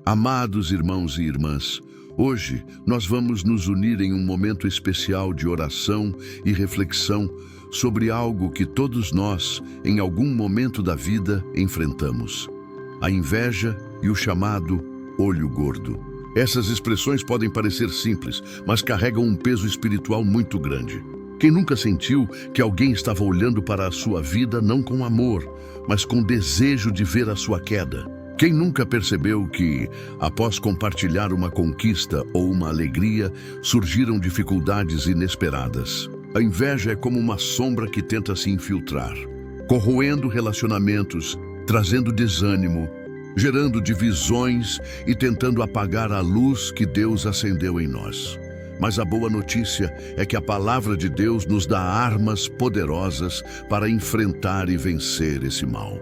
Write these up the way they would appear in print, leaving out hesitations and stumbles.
Amados irmãos e irmãs, hoje nós vamos nos unir em um momento especial de oração e reflexão sobre algo que todos nós, em algum momento da vida, enfrentamos: a inveja e o chamado olho gordo. Essas expressões podem parecer simples, mas carregam um peso espiritual muito grande. Quem nunca sentiu que alguém estava olhando para a sua vida não com amor, mas com desejo de ver a sua queda? Quem nunca percebeu que, após compartilhar uma conquista ou uma alegria, surgiram dificuldades inesperadas? A inveja é como uma sombra que tenta se infiltrar, corroendo relacionamentos, trazendo desânimo, gerando divisões e tentando apagar a luz que Deus acendeu em nós. Mas a boa notícia é que a palavra de Deus nos dá armas poderosas para enfrentar e vencer esse mal.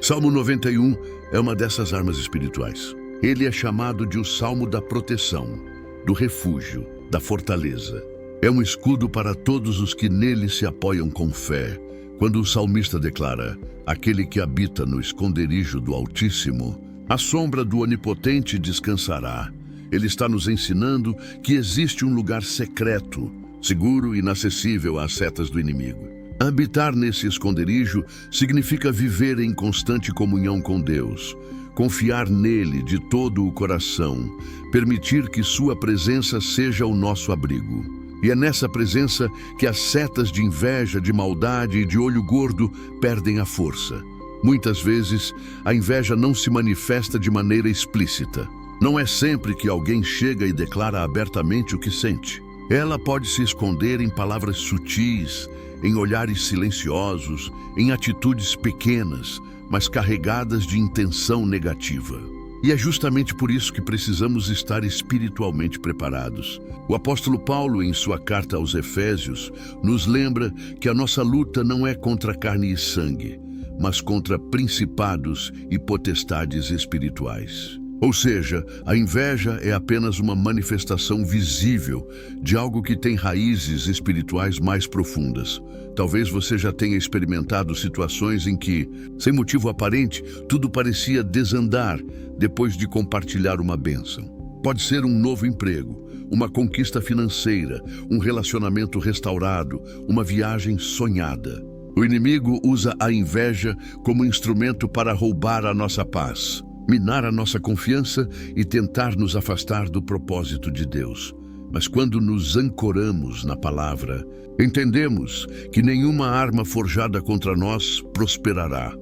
Salmo 91 é uma dessas armas espirituais. Ele é chamado de o Salmo da proteção, do refúgio, da fortaleza. É um escudo para todos os que nele se apoiam com fé. Quando o salmista declara: aquele que habita no esconderijo do Altíssimo, à sombra do Onipotente descansará. Ele está nos ensinando que existe um lugar secreto, seguro e inacessível às setas do inimigo. Habitar nesse esconderijo significa viver em constante comunhão com Deus, confiar nele de todo o coração, permitir que sua presença seja o nosso abrigo. E é nessa presença que as setas de inveja, de maldade e de olho gordo perdem a força. Muitas vezes, a inveja não se manifesta de maneira explícita. Não é sempre que alguém chega e declara abertamente o que sente. Ela pode se esconder em palavras sutis, em olhares silenciosos, em atitudes pequenas, mas carregadas de intenção negativa. E é justamente por isso que precisamos estar espiritualmente preparados. O apóstolo Paulo, em sua carta aos Efésios, nos lembra que a nossa luta não é contra carne e sangue, mas contra principados e potestades espirituais. Ou seja, a inveja é apenas uma manifestação visível de algo que tem raízes espirituais mais profundas. Talvez você já tenha experimentado situações em que, sem motivo aparente, tudo parecia desandar depois de compartilhar uma bênção. Pode ser um novo emprego, uma conquista financeira, um relacionamento restaurado, uma viagem sonhada. O inimigo usa a inveja como instrumento para roubar a nossa paz, minar a nossa confiança e tentar nos afastar do propósito de Deus. Mas quando nos ancoramos na palavra, entendemos que nenhuma arma forjada contra nós prosperará.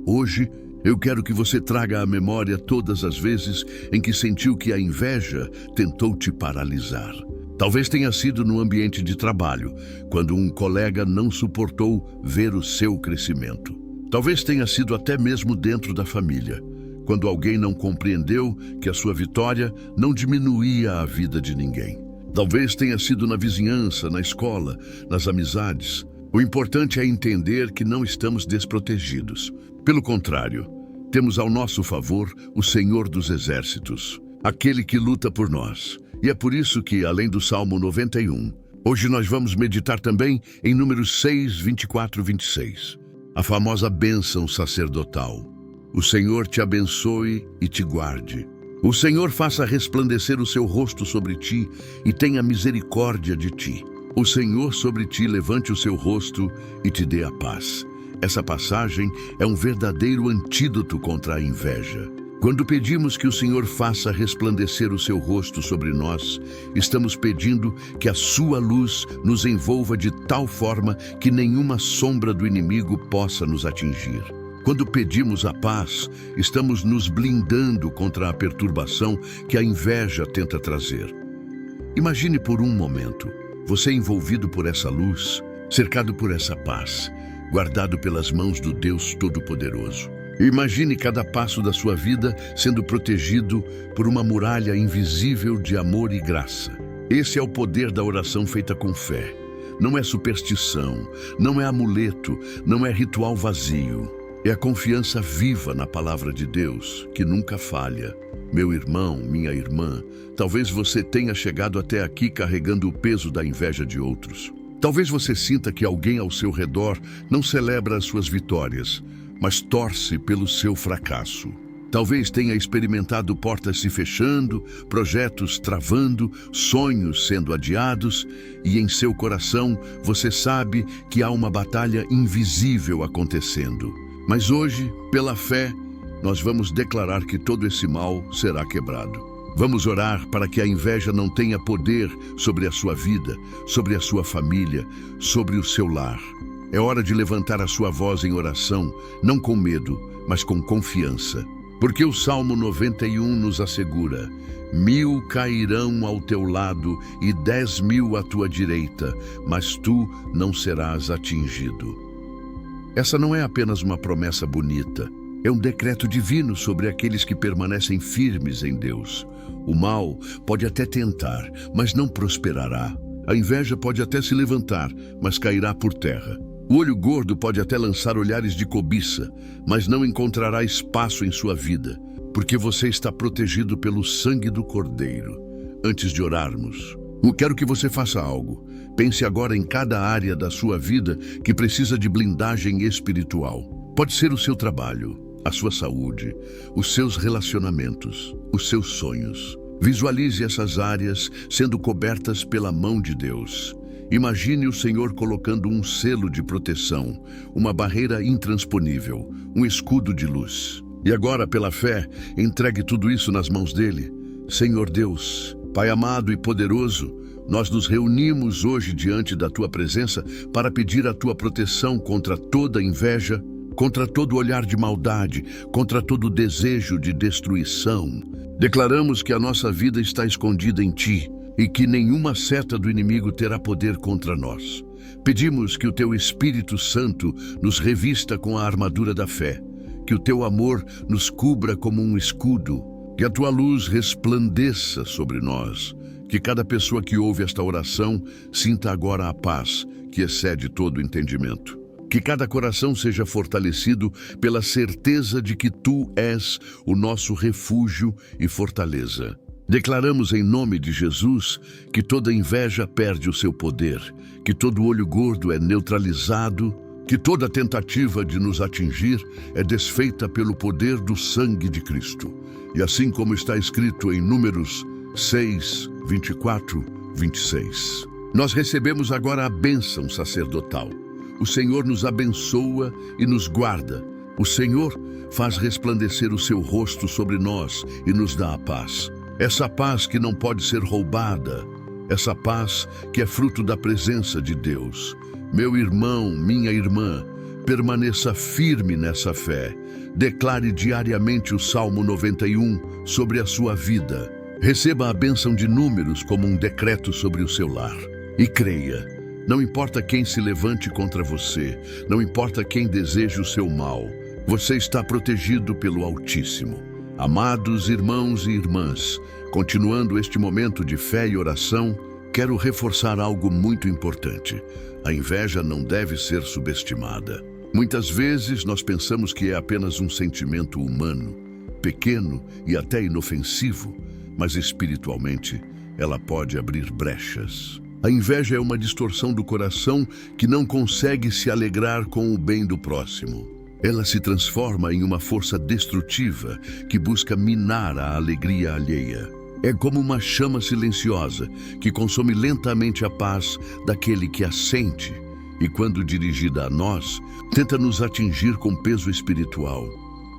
Hoje, eu quero que você traga à memória todas as vezes em que sentiu que a inveja tentou te paralisar. Talvez tenha sido no ambiente de trabalho, quando um colega não suportou ver o seu crescimento. Talvez tenha sido até mesmo dentro da família, quando alguém não compreendeu que a sua vitória não diminuía a vida de ninguém. Talvez tenha sido na vizinhança, na escola, nas amizades. O importante é entender que não estamos desprotegidos. Pelo contrário, temos ao nosso favor o Senhor dos Exércitos, aquele que luta por nós. E é por isso que, além do Salmo 91, hoje nós vamos meditar também em Números 6, 24 e 26. A famosa bênção sacerdotal. O Senhor te abençoe e te guarde. O Senhor faça resplandecer o seu rosto sobre ti e tenha misericórdia de ti. O Senhor sobre ti levante o seu rosto e te dê a paz. Essa passagem é um verdadeiro antídoto contra a inveja. Quando pedimos que o Senhor faça resplandecer o seu rosto sobre nós, estamos pedindo que a sua luz nos envolva de tal forma que nenhuma sombra do inimigo possa nos atingir. Quando pedimos a paz, estamos nos blindando contra a perturbação que a inveja tenta trazer. Imagine por um momento, você envolvido por essa luz, cercado por essa paz, guardado pelas mãos do Deus Todo-Poderoso. Imagine cada passo da sua vida sendo protegido por uma muralha invisível de amor e graça. Esse é o poder da oração feita com fé. Não é superstição, não é amuleto, não é ritual vazio. É a confiança viva na palavra de Deus, que nunca falha. Meu irmão, minha irmã, talvez você tenha chegado até aqui carregando o peso da inveja de outros. Talvez você sinta que alguém ao seu redor não celebra as suas vitórias, mas torce pelo seu fracasso. Talvez tenha experimentado portas se fechando, projetos travando, sonhos sendo adiados, e em seu coração você sabe que há uma batalha invisível acontecendo. Mas hoje, pela fé, nós vamos declarar que todo esse mal será quebrado. Vamos orar para que a inveja não tenha poder sobre a sua vida, sobre a sua família, sobre o seu lar. É hora de levantar a sua voz em oração, não com medo, mas com confiança. Porque o Salmo 91 nos assegura: 1000 cairão ao teu lado e 10.000 à tua direita, mas tu não serás atingido. Essa não é apenas uma promessa bonita, é um decreto divino sobre aqueles que permanecem firmes em Deus. O mal pode até tentar, mas não prosperará. A inveja pode até se levantar, mas cairá por terra. O olho gordo pode até lançar olhares de cobiça, mas não encontrará espaço em sua vida, porque você está protegido pelo sangue do Cordeiro. Antes de orarmos, eu quero que você faça algo. Pense agora em cada área da sua vida que precisa de blindagem espiritual. Pode ser o seu trabalho, a sua saúde, os seus relacionamentos, os seus sonhos. Visualize essas áreas sendo cobertas pela mão de Deus. Imagine o Senhor colocando um selo de proteção, uma barreira intransponível, um escudo de luz. E agora, pela fé, entregue tudo isso nas mãos dele. Senhor Deus, Pai amado e poderoso, nós nos reunimos hoje diante da tua presença para pedir a tua proteção contra toda inveja, contra todo olhar de maldade, contra todo desejo de destruição. Declaramos que a nossa vida está escondida em ti e que nenhuma seta do inimigo terá poder contra nós. Pedimos que o teu Espírito Santo nos revista com a armadura da fé, que o teu amor nos cubra como um escudo, que a tua luz resplandeça sobre nós, que cada pessoa que ouve esta oração sinta agora a paz que excede todo o entendimento. Que cada coração seja fortalecido pela certeza de que tu és o nosso refúgio e fortaleza. Declaramos em nome de Jesus que toda inveja perde o seu poder, que todo olho gordo é neutralizado, que toda tentativa de nos atingir é desfeita pelo poder do sangue de Cristo. E assim como está escrito em Números 6, 24, 26. Nós recebemos agora a bênção sacerdotal. O Senhor nos abençoa e nos guarda. O Senhor faz resplandecer o seu rosto sobre nós e nos dá a paz. Essa paz que não pode ser roubada, essa paz que é fruto da presença de Deus. Meu irmão, minha irmã, permaneça firme nessa fé. Declare diariamente o Salmo 91 sobre a sua vida. Receba a bênção de Números como um decreto sobre o seu lar. E creia, não importa quem se levante contra você, não importa quem deseje o seu mal, você está protegido pelo Altíssimo. Amados irmãos e irmãs, continuando este momento de fé e oração, quero reforçar algo muito importante. A inveja não deve ser subestimada. Muitas vezes nós pensamos que é apenas um sentimento humano, pequeno e até inofensivo, mas espiritualmente ela pode abrir brechas. A inveja é uma distorção do coração que não consegue se alegrar com o bem do próximo. Ela se transforma em uma força destrutiva que busca minar a alegria alheia. É como uma chama silenciosa que consome lentamente a paz daquele que a sente e, quando dirigida a nós, tenta nos atingir com peso espiritual.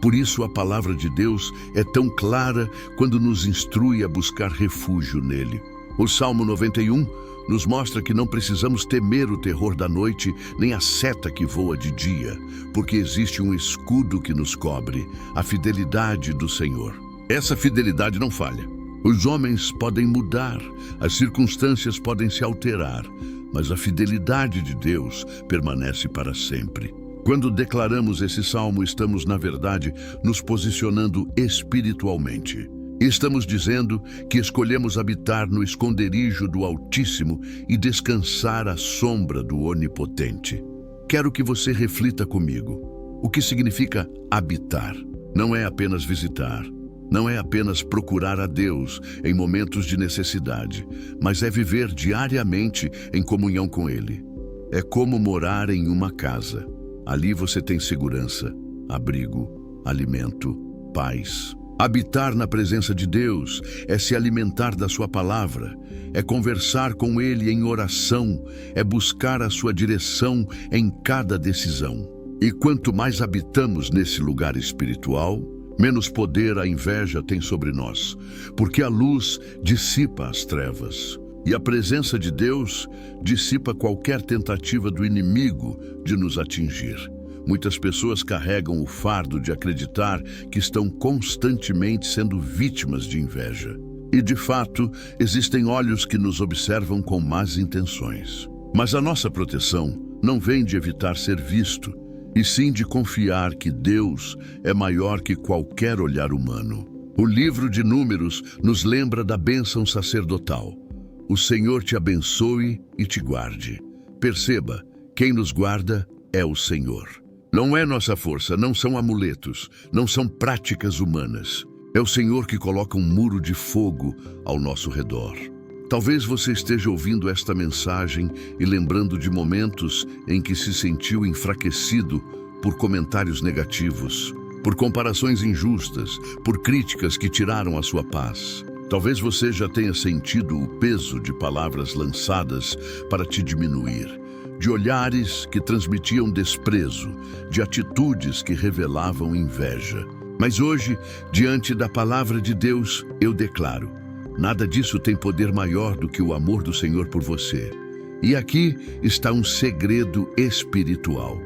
Por isso a palavra de Deus é tão clara quando nos instrui a buscar refúgio nele. O Salmo 91 nos mostra que não precisamos temer o terror da noite, nem a seta que voa de dia, porque existe um escudo que nos cobre, a fidelidade do Senhor. Essa fidelidade não falha. Os homens podem mudar, as circunstâncias podem se alterar, mas a fidelidade de Deus permanece para sempre. Quando declaramos esse salmo, estamos, na verdade, nos posicionando espiritualmente. Estamos dizendo que escolhemos habitar no esconderijo do Altíssimo e descansar à sombra do Onipotente. Quero que você reflita comigo. O que significa habitar? Não é apenas visitar, não é apenas procurar a Deus em momentos de necessidade, mas é viver diariamente em comunhão com Ele. É como morar em uma casa. Ali você tem segurança, abrigo, alimento, paz. Habitar na presença de Deus é se alimentar da sua palavra, é conversar com Ele em oração, é buscar a sua direção em cada decisão. E quanto mais habitamos nesse lugar espiritual, menos poder a inveja tem sobre nós, porque a luz dissipa as trevas. E a presença de Deus dissipa qualquer tentativa do inimigo de nos atingir. Muitas pessoas carregam o fardo de acreditar que estão constantemente sendo vítimas de inveja. E, de fato, existem olhos que nos observam com más intenções. Mas a nossa proteção não vem de evitar ser visto, e sim de confiar que Deus é maior que qualquer olhar humano. O livro de Números nos lembra da bênção sacerdotal. O Senhor te abençoe e te guarde. Perceba, quem nos guarda é o Senhor. Não é nossa força, não são amuletos, não são práticas humanas. É o Senhor que coloca um muro de fogo ao nosso redor. Talvez você esteja ouvindo esta mensagem e lembrando de momentos em que se sentiu enfraquecido por comentários negativos, por comparações injustas, por críticas que tiraram a sua paz. Talvez você já tenha sentido o peso de palavras lançadas para te diminuir, de olhares que transmitiam desprezo, de atitudes que revelavam inveja. Mas hoje, diante da palavra de Deus, eu declaro: nada disso tem poder maior do que o amor do Senhor por você. E aqui está um segredo espiritual.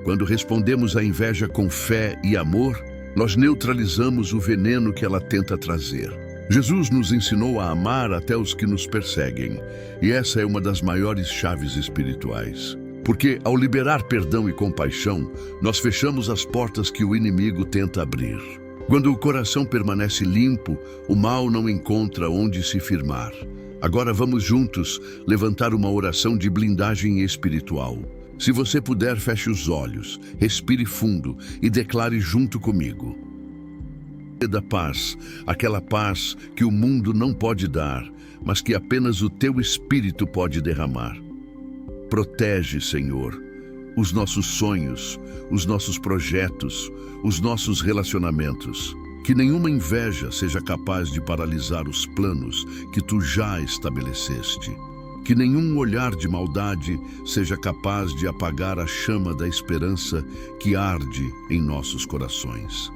Quando respondemos à inveja com fé e amor, nós neutralizamos o veneno que ela tenta trazer. Jesus nos ensinou a amar até os que nos perseguem, e essa é uma das maiores chaves espirituais. Porque, ao liberar perdão e compaixão, nós fechamos as portas que o inimigo tenta abrir. Quando o coração permanece limpo, o mal não encontra onde se firmar. Agora vamos juntos levantar uma oração de blindagem espiritual. Se você puder, feche os olhos, respire fundo e declare junto comigo. Da paz, aquela paz que o mundo não pode dar, mas que apenas o teu Espírito pode derramar. Protege, Senhor, os nossos sonhos, os nossos projetos, os nossos relacionamentos. Que nenhuma inveja seja capaz de paralisar os planos que tu já estabeleceste. Que nenhum olhar de maldade seja capaz de apagar a chama da esperança que arde em nossos corações.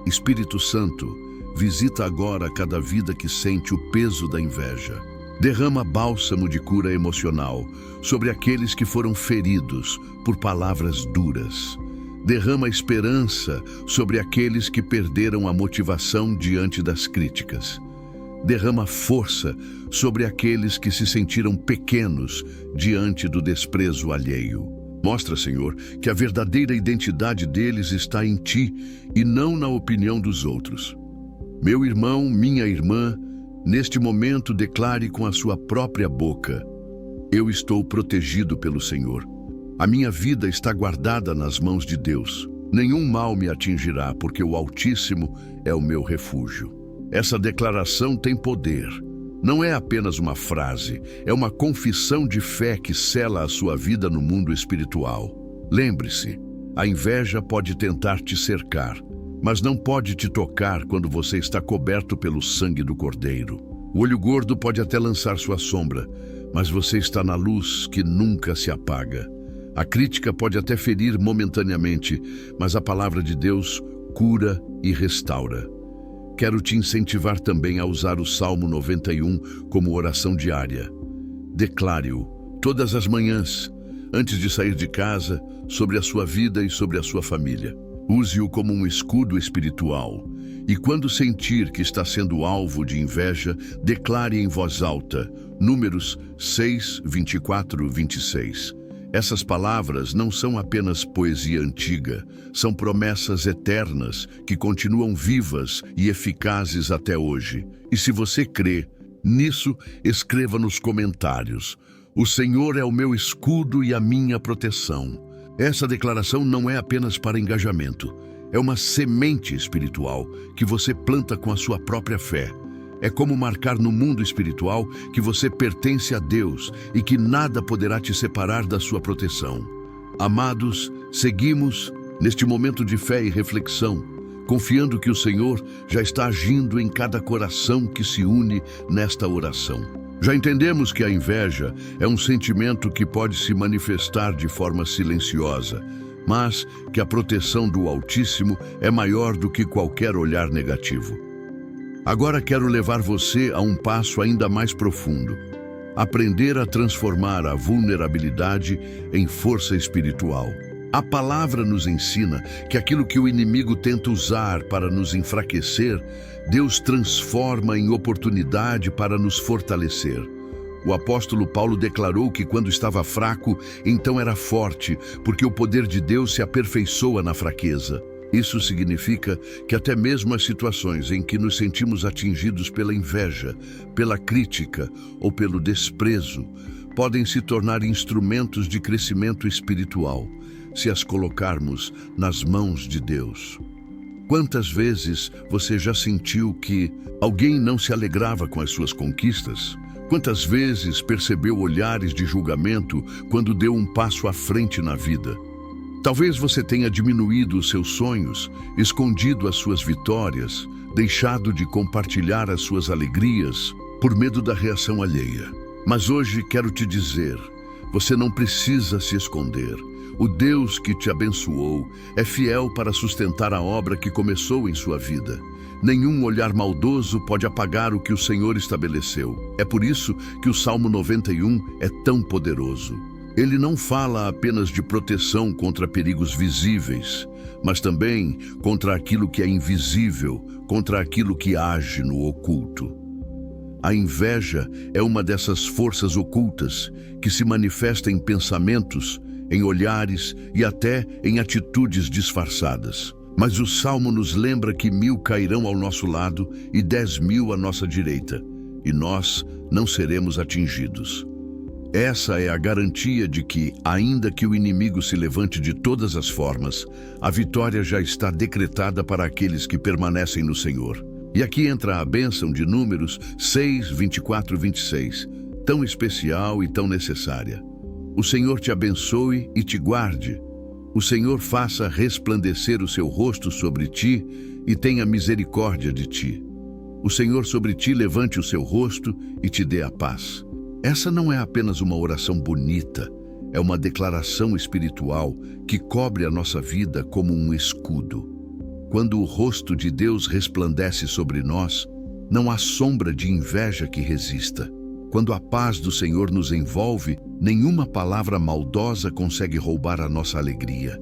Espírito Santo, visita agora cada vida que sente o peso da inveja. Derrama bálsamo de cura emocional sobre aqueles que foram feridos por palavras duras. Derrama esperança sobre aqueles que perderam a motivação diante das críticas. Derrama força sobre aqueles que se sentiram pequenos diante do desprezo alheio. Mostra, Senhor, que a verdadeira identidade deles está em Ti e não na opinião dos outros. Meu irmão, minha irmã, neste momento declare com a sua própria boca: eu estou protegido pelo Senhor. A minha vida está guardada nas mãos de Deus. Nenhum mal me atingirá, porque o Altíssimo é o meu refúgio. Essa declaração tem poder. Não é apenas uma frase, é uma confissão de fé que sela a sua vida no mundo espiritual. Lembre-se, a inveja pode tentar te cercar, mas não pode te tocar quando você está coberto pelo sangue do Cordeiro. O olho gordo pode até lançar sua sombra, mas você está na luz que nunca se apaga. A crítica pode até ferir momentaneamente, mas a palavra de Deus cura e restaura. Quero te incentivar também a usar o Salmo 91 como oração diária. Declare-o todas as manhãs, antes de sair de casa, sobre a sua vida e sobre a sua família. Use-o como um escudo espiritual. E quando sentir que está sendo alvo de inveja, declare em voz alta, Números 6, 24, 26. Essas palavras não são apenas poesia antiga, são promessas eternas que continuam vivas e eficazes até hoje. E se você crê nisso, escreva nos comentários: o Senhor é o meu escudo e a minha proteção. Essa declaração não é apenas para engajamento, é uma semente espiritual que você planta com a sua própria fé. É como marcar no mundo espiritual que você pertence a Deus e que nada poderá te separar da sua proteção. Amados, seguimos neste momento de fé e reflexão confiando que o Senhor já está agindo em cada coração que se une nesta oração. Já entendemos que a inveja é um sentimento que pode se manifestar de forma silenciosa, mas que a proteção do Altíssimo é maior do que qualquer olhar negativo. Agora quero levar você a um passo ainda mais profundo. Aprender a transformar a vulnerabilidade em força espiritual. A palavra nos ensina que aquilo que o inimigo tenta usar para nos enfraquecer, Deus transforma em oportunidade para nos fortalecer. O apóstolo Paulo declarou que quando estava fraco, então era forte, porque o poder de Deus se aperfeiçoa na fraqueza. Isso significa que até mesmo as situações em que nos sentimos atingidos pela inveja, pela crítica ou pelo desprezo, podem se tornar instrumentos de crescimento espiritual, se as colocarmos nas mãos de Deus. Quantas vezes você já sentiu que alguém não se alegrava com as suas conquistas? Quantas vezes percebeu olhares de julgamento quando deu um passo à frente na vida? Talvez você tenha diminuído os seus sonhos, escondido as suas vitórias, deixado de compartilhar as suas alegrias por medo da reação alheia. Mas hoje quero te dizer, você não precisa se esconder. O Deus que te abençoou é fiel para sustentar a obra que começou em sua vida. Nenhum olhar maldoso pode apagar o que o Senhor estabeleceu. É por isso que o Salmo 91 é tão poderoso. Ele não fala apenas de proteção contra perigos visíveis, mas também contra aquilo que é invisível, contra aquilo que age no oculto. A inveja é uma dessas forças ocultas que se manifesta em pensamentos, em olhares e até em atitudes disfarçadas. Mas o Salmo nos lembra que 1000 cairão ao nosso lado e 10.000 à nossa direita, e nós não seremos atingidos. Essa é a garantia de que, ainda que o inimigo se levante de todas as formas, a vitória já está decretada para aqueles que permanecem no Senhor. E aqui entra a bênção de Números 6, 24 e 26, tão especial e tão necessária. O Senhor te abençoe e te guarde. O Senhor faça resplandecer o seu rosto sobre ti e tenha misericórdia de ti. O Senhor sobre ti levante o seu rosto e te dê a paz. Essa não é apenas uma oração bonita, é uma declaração espiritual que cobre a nossa vida como um escudo. Quando o rosto de Deus resplandece sobre nós, não há sombra de inveja que resista. Quando a paz do Senhor nos envolve, nenhuma palavra maldosa consegue roubar a nossa alegria.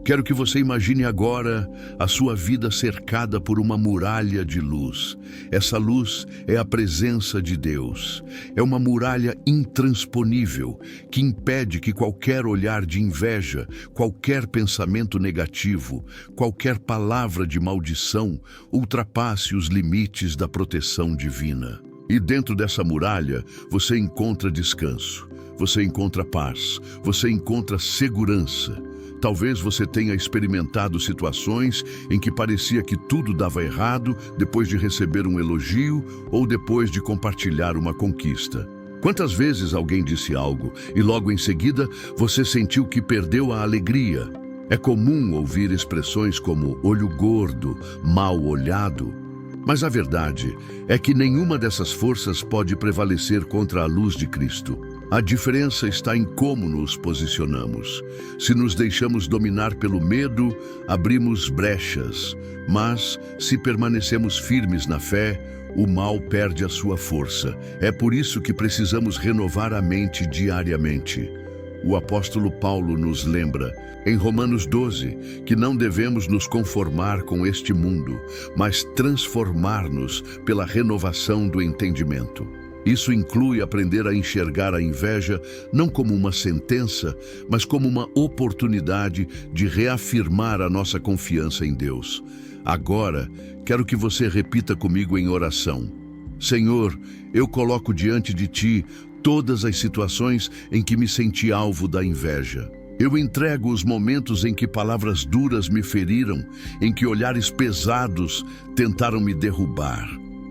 Quero que você imagine agora a sua vida cercada por uma muralha de luz. Essa luz é a presença de Deus. É uma muralha intransponível que impede que qualquer olhar de inveja, qualquer pensamento negativo, qualquer palavra de maldição ultrapasse os limites da proteção divina. E dentro dessa muralha você encontra descanso, você encontra paz, você encontra segurança. Talvez você tenha experimentado situações em que parecia que tudo dava errado depois de receber um elogio ou depois de compartilhar uma conquista. Quantas vezes alguém disse algo e logo em seguida você sentiu que perdeu a alegria? É comum ouvir expressões como olho gordo, mal olhado. Mas a verdade é que nenhuma dessas forças pode prevalecer contra a luz de Cristo. A diferença está em como nos posicionamos. Se nos deixamos dominar pelo medo, abrimos brechas. Mas, se permanecemos firmes na fé, o mal perde a sua força. É por isso que precisamos renovar a mente diariamente. O apóstolo Paulo nos lembra, em Romanos 12, que não devemos nos conformar com este mundo, mas transformar-nos pela renovação do entendimento. Isso inclui aprender a enxergar a inveja não como uma sentença, mas como uma oportunidade de reafirmar a nossa confiança em Deus. Agora, quero que você repita comigo em oração. Senhor, eu coloco diante de Ti todas as situações em que me senti alvo da inveja. Eu entrego os momentos em que palavras duras me feriram, em que olhares pesados tentaram me derrubar.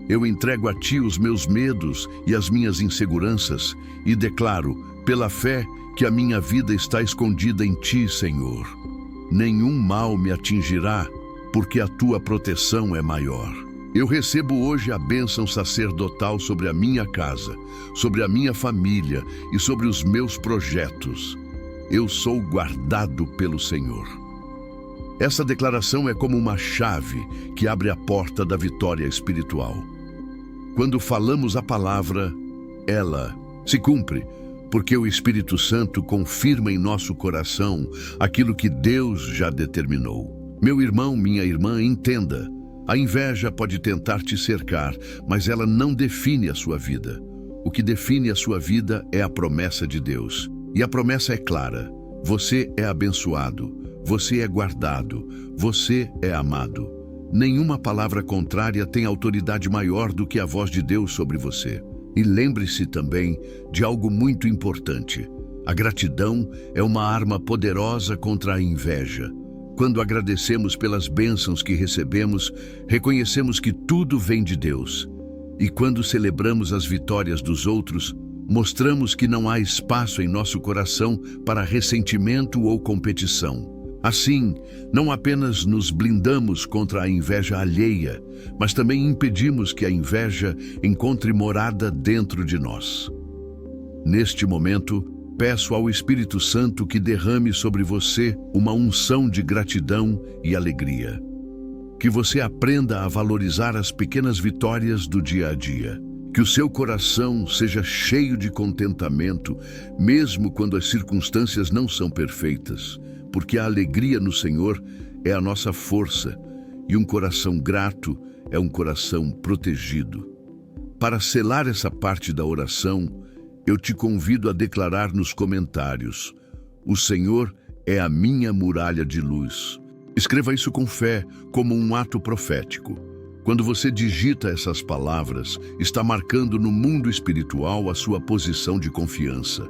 Eu entrego a Ti os meus medos e as minhas inseguranças e declaro, pela fé, que a minha vida está escondida em Ti, Senhor. Nenhum mal me atingirá, porque a tua proteção é maior. Eu recebo hoje a bênção sacerdotal sobre a minha casa, sobre a minha família e sobre os meus projetos. Eu sou guardado pelo Senhor. Essa declaração é como uma chave que abre a porta da vitória espiritual. Quando falamos a palavra, ela se cumpre, porque o Espírito Santo confirma em nosso coração aquilo que Deus já determinou. Meu irmão, minha irmã, entenda. A inveja pode tentar te cercar, mas ela não define a sua vida. O que define a sua vida é a promessa de Deus. E a promessa é clara. Você é abençoado, você é guardado, você é amado. Nenhuma palavra contrária tem autoridade maior do que a voz de Deus sobre você. E lembre-se também de algo muito importante. A gratidão é uma arma poderosa contra a inveja. Quando agradecemos pelas bênçãos que recebemos, reconhecemos que tudo vem de Deus. E quando celebramos as vitórias dos outros, mostramos que não há espaço em nosso coração para ressentimento ou competição. Assim, não apenas nos blindamos contra a inveja alheia, mas também impedimos que a inveja encontre morada dentro de nós. Neste momento, peço ao Espírito Santo que derrame sobre você uma unção de gratidão e alegria. Que você aprenda a valorizar as pequenas vitórias do dia a dia. Que o seu coração seja cheio de contentamento, mesmo quando as circunstâncias não são perfeitas, porque a alegria no Senhor é a nossa força, e um coração grato é um coração protegido. Para selar essa parte da oração, eu te convido a declarar nos comentários: o Senhor é a minha muralha de luz. Escreva isso com fé, como um ato profético. Quando você digita essas palavras, está marcando no mundo espiritual a sua posição de confiança.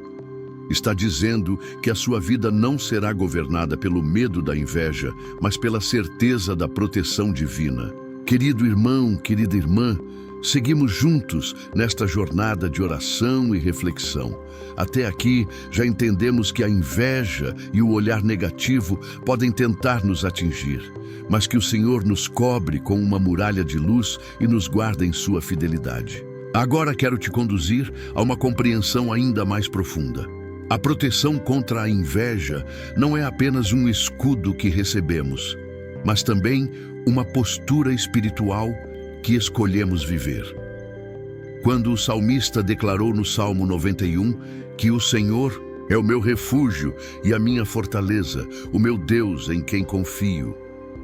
Está dizendo que a sua vida não será governada pelo medo da inveja, mas pela certeza da proteção divina. Querido irmão, querida irmã, seguimos juntos nesta jornada de oração e reflexão. Até aqui, já entendemos que a inveja e o olhar negativo podem tentar nos atingir, mas que o Senhor nos cobre com uma muralha de luz e nos guarda em sua fidelidade. Agora quero te conduzir a uma compreensão ainda mais profunda. A proteção contra a inveja não é apenas um escudo que recebemos, mas também uma postura espiritual que escolhemos viver. Quando o salmista declarou no Salmo 91 que o Senhor é o meu refúgio e a minha fortaleza, o meu Deus em quem confio,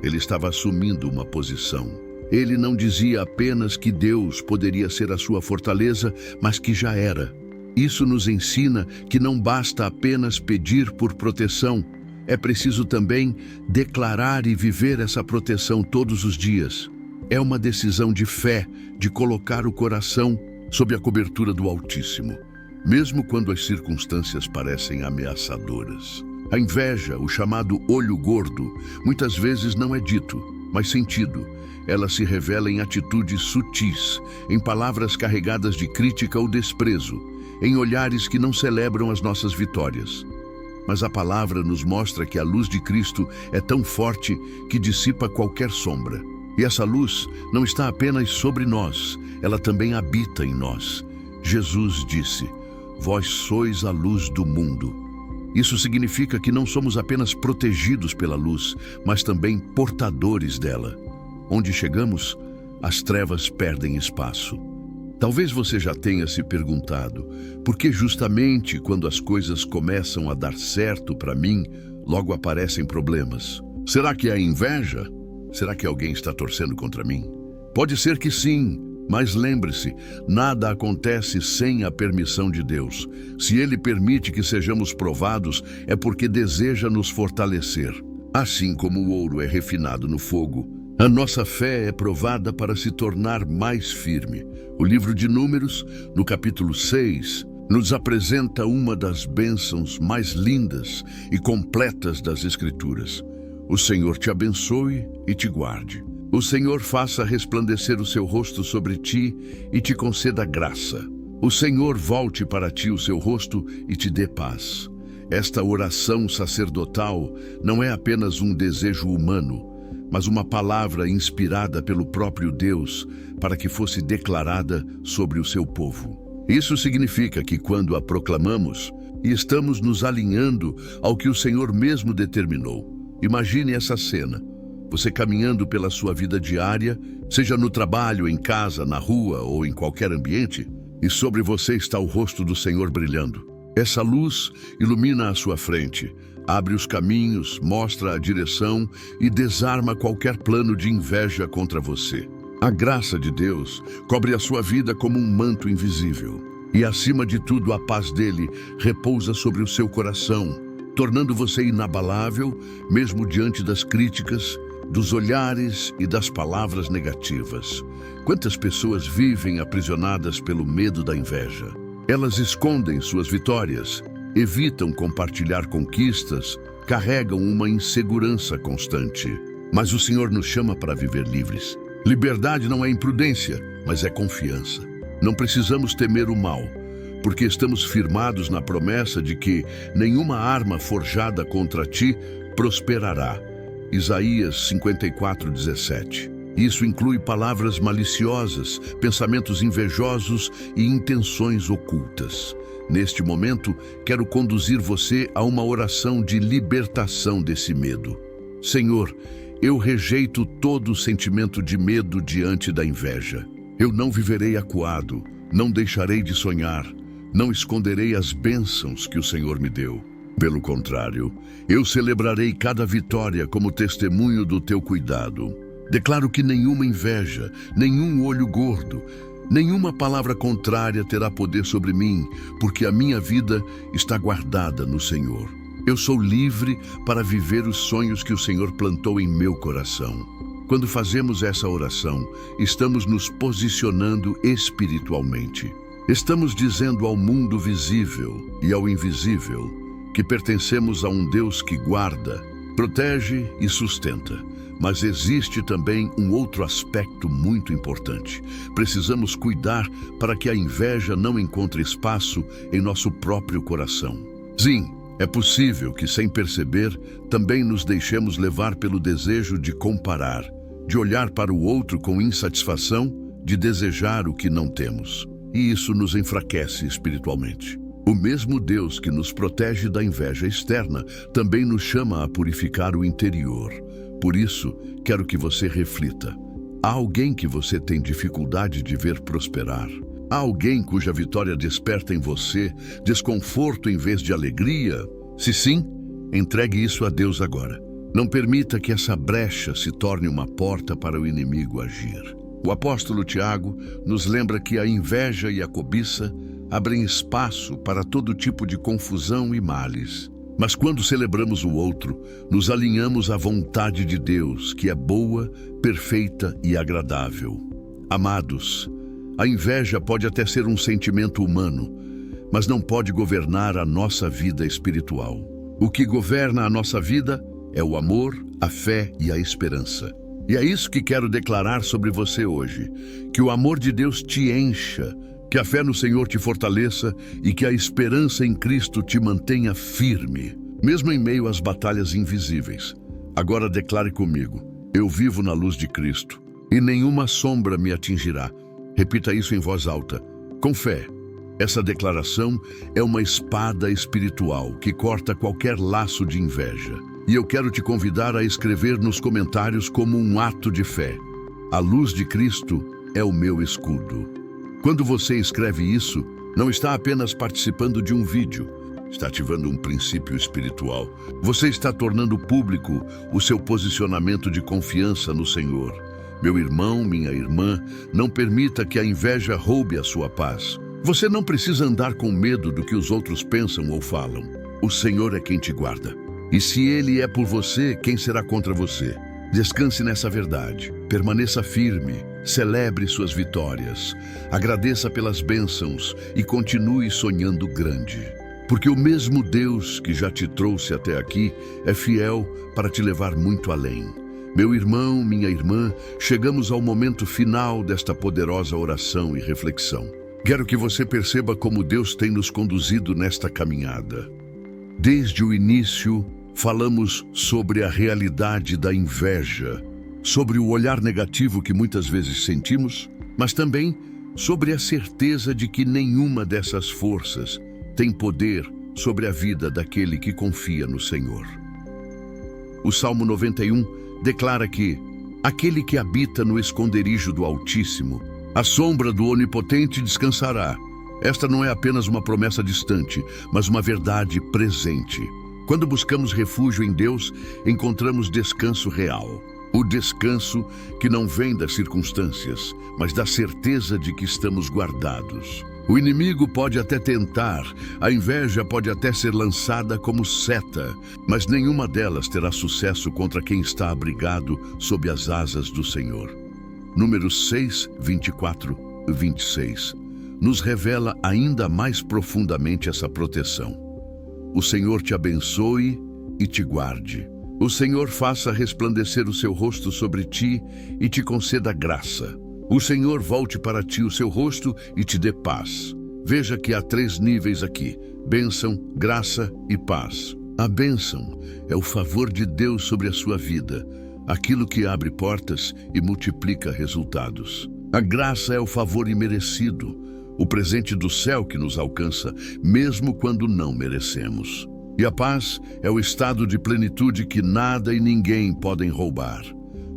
ele estava assumindo uma posição. Ele não dizia apenas que Deus poderia ser a sua fortaleza, mas que já era. Isso nos ensina que não basta apenas pedir por proteção, é preciso também declarar e viver essa proteção todos os dias. É uma decisão de fé, de colocar o coração sob a cobertura do Altíssimo, mesmo quando as circunstâncias parecem ameaçadoras. A inveja, o chamado olho gordo, muitas vezes não é dito, mas sentido. Ela se revela em atitudes sutis, em palavras carregadas de crítica ou desprezo, em olhares que não celebram as nossas vitórias. Mas a palavra nos mostra que a luz de Cristo é tão forte que dissipa qualquer sombra. E essa luz não está apenas sobre nós, ela também habita em nós. Jesus disse: "Vós sois a luz do mundo." Isso significa que não somos apenas protegidos pela luz, mas também portadores dela. Onde chegamos, as trevas perdem espaço. Talvez você já tenha se perguntado, por que justamente quando as coisas começam a dar certo para mim, logo aparecem problemas? Será que é inveja? Será que alguém está torcendo contra mim? Pode ser que sim, mas lembre-se, nada acontece sem a permissão de Deus. Se Ele permite que sejamos provados, é porque deseja nos fortalecer. Assim como o ouro é refinado no fogo, a nossa fé é provada para se tornar mais firme. O livro de Números, no capítulo 6, nos apresenta uma das bênçãos mais lindas e completas das Escrituras. O Senhor te abençoe e te guarde. O Senhor faça resplandecer o seu rosto sobre ti e te conceda graça. O Senhor volte para ti o seu rosto e te dê paz. Esta oração sacerdotal não é apenas um desejo humano, mas uma palavra inspirada pelo próprio Deus para que fosse declarada sobre o seu povo. Isso significa que quando a proclamamos, estamos nos alinhando ao que o Senhor mesmo determinou. Imagine essa cena. Você caminhando pela sua vida diária, seja no trabalho, em casa, na rua ou em qualquer ambiente, e sobre você está o rosto do Senhor brilhando. Essa luz ilumina a sua frente, abre os caminhos, mostra a direção e desarma qualquer plano de inveja contra você. A graça de Deus cobre a sua vida como um manto invisível. E acima de tudo, a paz dele repousa sobre o seu coração, tornando você inabalável, mesmo diante das críticas, dos olhares e das palavras negativas. Quantas pessoas vivem aprisionadas pelo medo da inveja? Elas escondem suas vitórias, evitam compartilhar conquistas, carregam uma insegurança constante. Mas o Senhor nos chama para viver livres. Liberdade não é imprudência, mas é confiança. Não precisamos temer o mal, porque estamos firmados na promessa de que nenhuma arma forjada contra ti prosperará. Isaías 54:17. Isso inclui palavras maliciosas, pensamentos invejosos e intenções ocultas. Neste momento, quero conduzir você a uma oração de libertação desse medo. Senhor, eu rejeito todo sentimento de medo diante da inveja. Eu não viverei acuado, não deixarei de sonhar, não esconderei as bênçãos que o Senhor me deu. Pelo contrário, eu celebrarei cada vitória como testemunho do teu cuidado. Declaro que nenhuma inveja, nenhum olho gordo, nenhuma palavra contrária terá poder sobre mim, porque a minha vida está guardada no Senhor. Eu sou livre para viver os sonhos que o Senhor plantou em meu coração. Quando fazemos essa oração, estamos nos posicionando espiritualmente. Estamos dizendo ao mundo visível e ao invisível que pertencemos a um Deus que guarda, protege e sustenta. Mas existe também um outro aspecto muito importante. Precisamos cuidar para que a inveja não encontre espaço em nosso próprio coração. Sim, é possível que, sem perceber, também nos deixemos levar pelo desejo de comparar, de olhar para o outro com insatisfação, de desejar o que não temos. E isso nos enfraquece espiritualmente. O mesmo Deus que nos protege da inveja externa também nos chama a purificar o interior. Por isso, quero que você reflita. Há alguém que você tem dificuldade de ver prosperar? Há alguém cuja vitória desperta em você desconforto em vez de alegria? Se sim, entregue isso a Deus agora. Não permita que essa brecha se torne uma porta para o inimigo agir. O apóstolo Tiago nos lembra que a inveja e a cobiça abrem espaço para todo tipo de confusão e males. Mas quando celebramos o outro, nos alinhamos à vontade de Deus, que é boa, perfeita e agradável. Amados, a inveja pode até ser um sentimento humano, mas não pode governar a nossa vida espiritual. O que governa a nossa vida é o amor, a fé e a esperança. E é isso que quero declarar sobre você hoje, que o amor de Deus te encha, que a fé no Senhor te fortaleça e que a esperança em Cristo te mantenha firme, mesmo em meio às batalhas invisíveis. Agora declare comigo: eu vivo na luz de Cristo e nenhuma sombra me atingirá. Repita isso em voz alta, com fé. Essa declaração é uma espada espiritual que corta qualquer laço de inveja. E eu quero te convidar a escrever nos comentários como um ato de fé: a luz de Cristo é o meu escudo. Quando você escreve isso, não está apenas participando de um vídeo, está ativando um princípio espiritual. Você está tornando público o seu posicionamento de confiança no Senhor. Meu irmão, minha irmã, não permita que a inveja roube a sua paz. Você não precisa andar com medo do que os outros pensam ou falam. O Senhor é quem te guarda. E se Ele é por você, quem será contra você? Descanse nessa verdade, permaneça firme, celebre suas vitórias, agradeça pelas bênçãos e continue sonhando grande. Porque o mesmo Deus que já te trouxe até aqui é fiel para te levar muito além. Meu irmão, minha irmã, chegamos ao momento final desta poderosa oração e reflexão. Quero que você perceba como Deus tem nos conduzido nesta caminhada. Desde o início, falamos sobre a realidade da inveja, sobre o olhar negativo que muitas vezes sentimos, mas também sobre a certeza de que nenhuma dessas forças tem poder sobre a vida daquele que confia no Senhor. O Salmo 91 declara que aquele que habita no esconderijo do Altíssimo, à sombra do Onipotente descansará. Esta não é apenas uma promessa distante, mas uma verdade presente. Quando buscamos refúgio em Deus, encontramos descanso real. O descanso que não vem das circunstâncias, mas da certeza de que estamos guardados. O inimigo pode até tentar, a inveja pode até ser lançada como seta, mas nenhuma delas terá sucesso contra quem está abrigado sob as asas do Senhor. Números 6, 24 e 26 nos revela ainda mais profundamente essa proteção. O Senhor te abençoe e te guarde. O Senhor faça resplandecer o seu rosto sobre ti e te conceda graça. O Senhor volte para ti o seu rosto e te dê paz. Veja que há 3 níveis aqui: bênção, graça e paz. A bênção é o favor de Deus sobre a sua vida, aquilo que abre portas e multiplica resultados. A graça é o favor imerecido, o presente do céu que nos alcança, mesmo quando não merecemos. E a paz é o estado de plenitude que nada e ninguém podem roubar.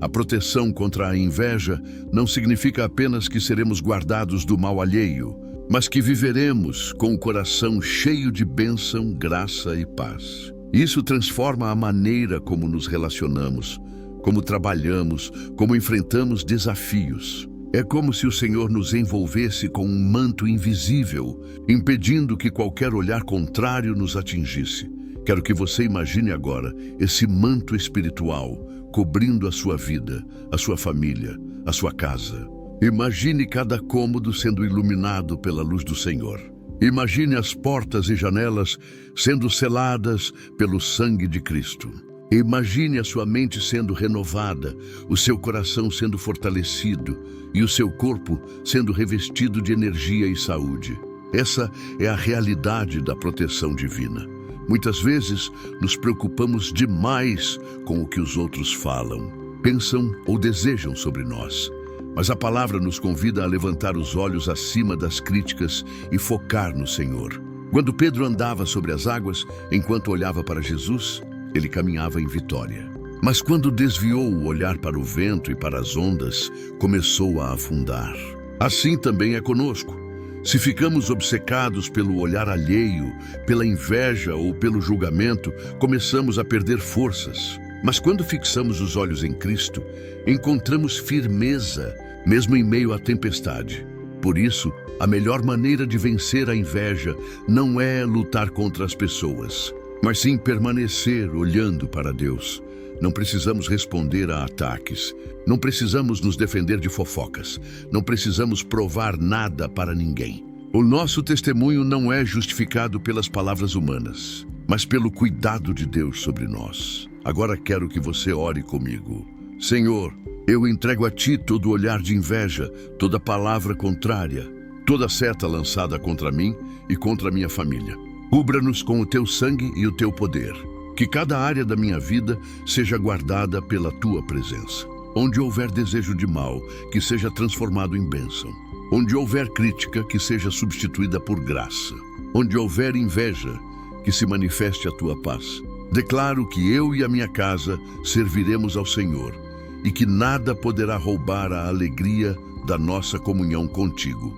A proteção contra a inveja não significa apenas que seremos guardados do mal alheio, mas que viveremos com o coração cheio de bênção, graça e paz. Isso transforma a maneira como nos relacionamos, como trabalhamos, como enfrentamos desafios. É como se o Senhor nos envolvesse com um manto invisível, impedindo que qualquer olhar contrário nos atingisse. Quero que você imagine agora esse manto espiritual cobrindo a sua vida, a sua família, a sua casa. Imagine cada cômodo sendo iluminado pela luz do Senhor. Imagine as portas e janelas sendo seladas pelo sangue de Cristo. Imagine a sua mente sendo renovada, o seu coração sendo fortalecido e o seu corpo sendo revestido de energia e saúde. Essa é a realidade da proteção divina. Muitas vezes nos preocupamos demais com o que os outros falam, pensam ou desejam sobre nós. Mas a palavra nos convida a levantar os olhos acima das críticas e focar no Senhor. Quando Pedro andava sobre as águas, enquanto olhava para Jesus, ele caminhava em vitória. Mas quando desviou o olhar para o vento e para as ondas, começou a afundar. Assim também é conosco. Se ficamos obcecados pelo olhar alheio, pela inveja ou pelo julgamento, começamos a perder forças. Mas quando fixamos os olhos em Cristo, encontramos firmeza, mesmo em meio à tempestade. Por isso, a melhor maneira de vencer a inveja não é lutar contra as pessoas, mas sim permanecer olhando para Deus. Não precisamos responder a ataques. Não precisamos nos defender de fofocas. Não precisamos provar nada para ninguém. O nosso testemunho não é justificado pelas palavras humanas, mas pelo cuidado de Deus sobre nós. Agora quero que você ore comigo. Senhor, eu entrego a Ti todo olhar de inveja, toda palavra contrária, toda seta lançada contra mim e contra a minha família. Cubra-nos com o Teu sangue e o Teu poder. Que cada área da minha vida seja guardada pela Tua presença. Onde houver desejo de mal, que seja transformado em bênção. Onde houver crítica, que seja substituída por graça. Onde houver inveja, que se manifeste a Tua paz. Declaro que eu e a minha casa serviremos ao Senhor e que nada poderá roubar a alegria da nossa comunhão contigo.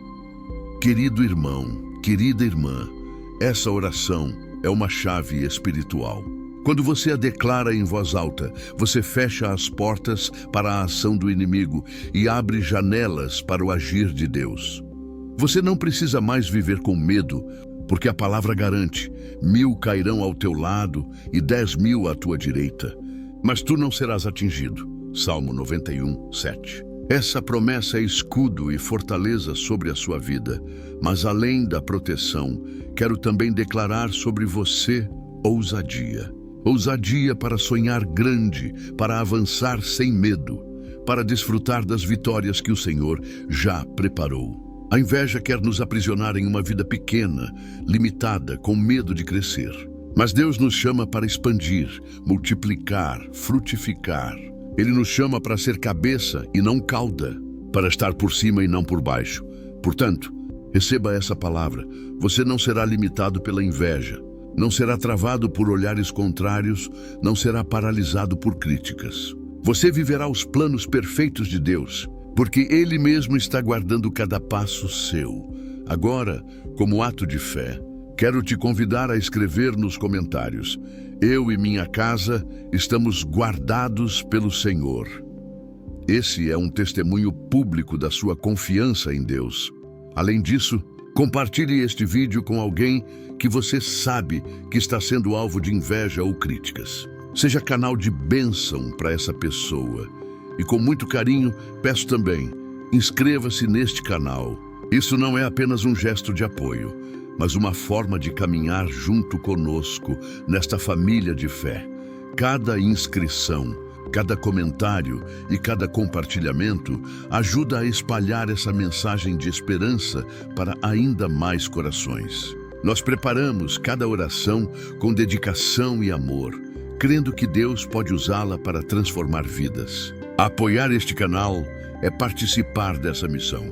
Querido irmão, querida irmã, essa oração é uma chave espiritual. Quando você a declara em voz alta, você fecha as portas para a ação do inimigo e abre janelas para o agir de Deus. Você não precisa mais viver com medo, porque a palavra garante: 1000 cairão ao teu lado e 10.000 à tua direita, mas tu não serás atingido. Salmo 91, 7. Essa promessa é escudo e fortaleza sobre a sua vida, mas além da proteção, quero também declarar sobre você ousadia. Ousadia para sonhar grande, para avançar sem medo, para desfrutar das vitórias que o Senhor já preparou. A inveja quer nos aprisionar em uma vida pequena, limitada, com medo de crescer. Mas Deus nos chama para expandir, multiplicar, frutificar. Ele nos chama para ser cabeça e não cauda, para estar por cima e não por baixo. Portanto, receba essa palavra. Você não será limitado pela inveja, não será travado por olhares contrários, não será paralisado por críticas. Você viverá os planos perfeitos de Deus, porque Ele mesmo está guardando cada passo seu. Agora, como ato de fé, quero te convidar a escrever nos comentários: eu e minha casa estamos guardados pelo Senhor. Esse é um testemunho público da sua confiança em Deus. Além disso, compartilhe este vídeo com alguém que você sabe que está sendo alvo de inveja ou críticas. Seja canal de bênção para essa pessoa. E com muito carinho, peço também, inscreva-se neste canal. Isso não é apenas um gesto de apoio, mas uma forma de caminhar junto conosco nesta família de fé. Cada inscrição, cada comentário e cada compartilhamento ajuda a espalhar essa mensagem de esperança para ainda mais corações. Nós preparamos cada oração com dedicação e amor, crendo que Deus pode usá-la para transformar vidas. Apoiar este canal é participar dessa missão.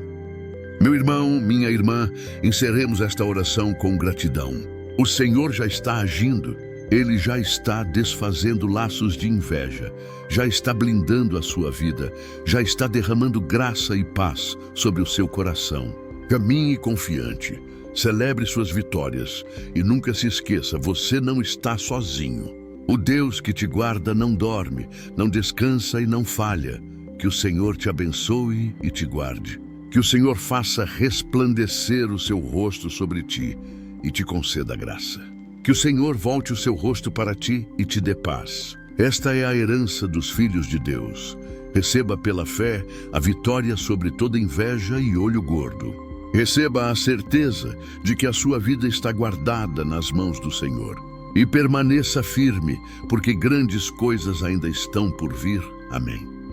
Meu irmão, minha irmã, encerremos esta oração com gratidão. O Senhor já está agindo. Ele já está desfazendo laços de inveja, já está blindando a sua vida, já está derramando graça e paz sobre o seu coração. Caminhe confiante, celebre suas vitórias e nunca se esqueça, você não está sozinho. O Deus que te guarda não dorme, não descansa e não falha. Que o Senhor te abençoe e te guarde. Que o Senhor faça resplandecer o seu rosto sobre ti e te conceda graça. Que o Senhor volte o seu rosto para ti e te dê paz. Esta é a herança dos filhos de Deus. Receba pela fé a vitória sobre toda inveja e olho gordo. Receba a certeza de que a sua vida está guardada nas mãos do Senhor. E permaneça firme, porque grandes coisas ainda estão por vir. Amém.